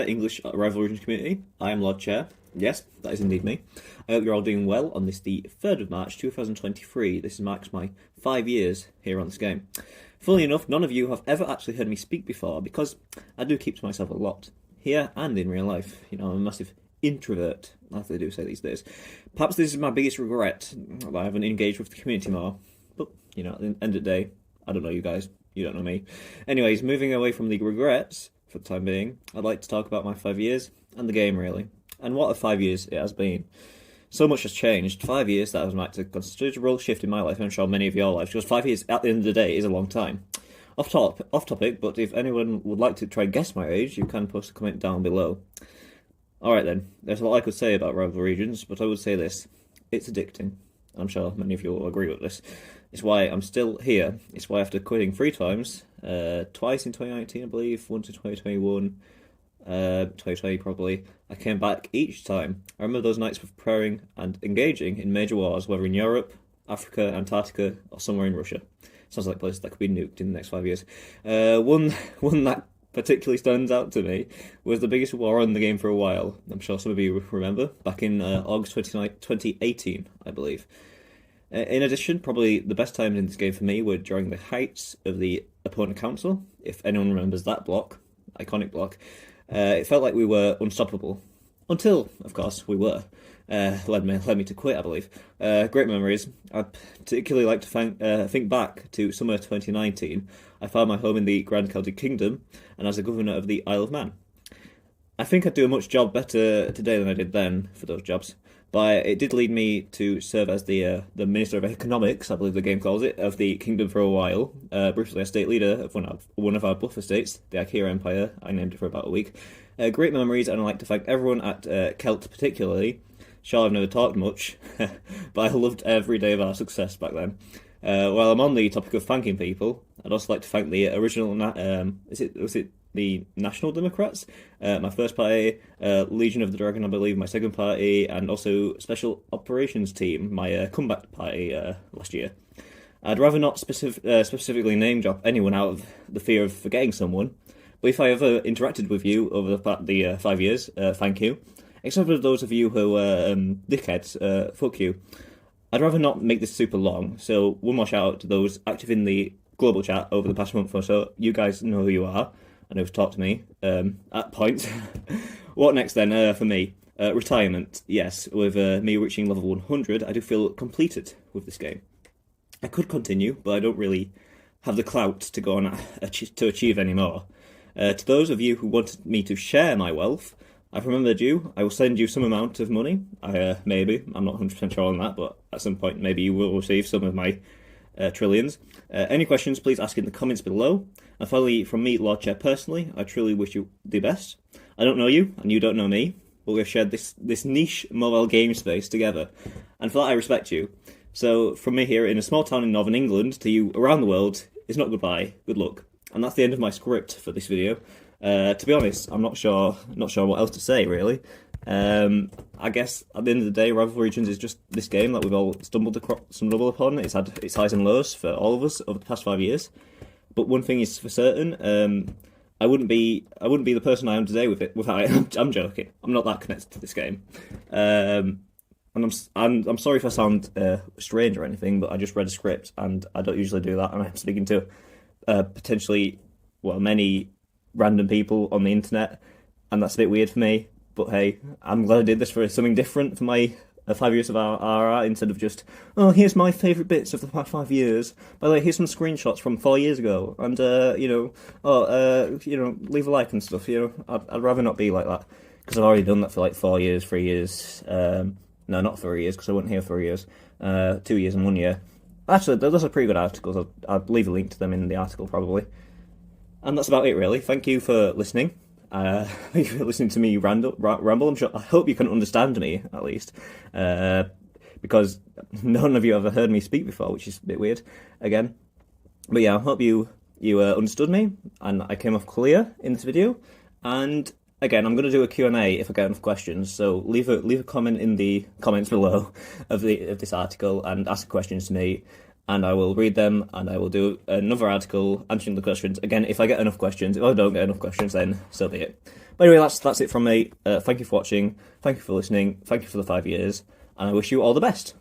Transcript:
English Rival Origins community. I am Lord Chair. Yes, that is indeed me. I hope you're all doing well on this, the 3rd of March 2023. This marks my 5 years here on this game. Funnily enough, none of you have ever actually heard me speak before because I do keep to myself a lot, here and in real life. You know, I'm a massive introvert, as they do say these days. Perhaps this is my biggest regret, that I haven't engaged with the community more. But, you know, at the end of the day, I don't know you guys, you don't know me. Anyways, moving away from the regrets, for the time being, I'd like to talk about my 5 years, and the game really. And what a 5 years it has been. So much has changed. 5 years, that has marked a considerable shift in my life, and I'm sure many of your lives, because 5 years, at the end of the day, is a long time. Off topic, but if anyone would like to try and guess my age, you can post a comment down below. Alright then, there's a lot I could say about Rival Regions, but I would say this. It's addicting. I'm sure many of you will agree with this. It's why I'm still here. It's why after quitting 3 times, twice in 2019 I believe, once in 2021, 2020 probably, I came back each time. I remember those nights of preparing and engaging in major wars, whether in Europe, Africa, Antarctica, or somewhere in Russia. Sounds like places that could be nuked in the next 5 years. One that particularly stands out to me was the biggest war in the game for a while. I'm sure some of you remember, back in August 2018, I believe. In addition, probably the best times in this game for me were during the heights of the opponent council, if anyone remembers that block, iconic block. It felt like we were unstoppable. Until, of course, we were. Led me to quit, I believe. Great memories. I'd particularly like to think back to summer 2019. I found my home in the Grand Celtic Kingdom, and as the governor of the Isle of Man. I think I'd do a much better today than I did then for those jobs. But it did lead me to serve as the Minister of Economics, I believe the game calls it, of the kingdom for a while. Briefly a state leader of one of our buffer states, the Akira Empire. I named it for about a week. Great memories, and I'd like to thank everyone at Celt particularly. Sure, I've never talked much, but I loved every day of our success back then. While I'm on the topic of thanking people, I'd also like to thank the original, was it the National Democrats, my first party, Legion of the Dragon, I believe, my second party, and also Special Operations Team, my comeback party last year. I'd rather not specifically name drop anyone out of the fear of forgetting someone, but if I ever interacted with you over the 5 years, thank you. Except for those of you who are dickheads, fuck you. I'd rather not make this super long, so one more shout out to those active in the global chat over the past month or so. You guys know who you are, and who've talked to me at points. What next then for me? Retirement, yes. With me reaching level 100, I do feel completed with this game. I could continue, but I don't really have the clout to go on to achieve any more. To those of you who wanted me to share my wealth, I've remembered you. I will send you some amount of money. Maybe. I'm not 100% sure on that, but at some point maybe you will receive some of my trillions. Any questions, please ask in the comments below. And finally, from me, Lord Chair, personally, I truly wish you the best. I don't know you, and you don't know me, but we've shared this niche mobile game space together. And for that, I respect you. So, from me here in a small town in northern England to you around the world, it's not goodbye, good luck. And that's the end of my script for this video. To be honest, I'm not sure what else to say, really. I guess at the end of the day, Rival Regions is just this game that we've all stumbled upon. It's had its highs and lows for all of us over the past 5 years. But one thing is for certain, I wouldn't be the person I am today without it. I'm joking. I'm not that connected to this game. And I'm sorry if I sound strange or anything, but I just read a script and I don't usually do that, and I'm speaking to potentially many random people on the internet, and that's a bit weird for me. But hey, I'm glad I did this for something different for my 5 years of RR, instead of just, oh, here's my favourite bits of the past 5 years. By the way, here's some screenshots from 4 years ago, and leave a like and stuff. I'd rather not be like that, because I've already done that for like 4 years, 3 years. No, not 3 years, because I wasn't here for 3 years. 2 years and 1 year. Actually, those are pretty good articles. I'll leave a link to them in the article probably. And that's about it, really. Thank you for listening. Thank you for listening to me ramble. I hope you can understand me, at least. Because none of you have ever heard me speak before, which is a bit weird, again. But yeah, I hope you understood me, and I came off clear in this video. And again, I'm going to do a Q&A if I get enough questions, so leave a comment in the comments below of this article and ask questions to me. and I will read them, and I will do another article answering the questions. Again, if I get enough questions. If I don't get enough questions, then so be it. But anyway, that's it from me. Thank you for watching. Thank you for listening. Thank you for the 5 years, and I wish you all the best.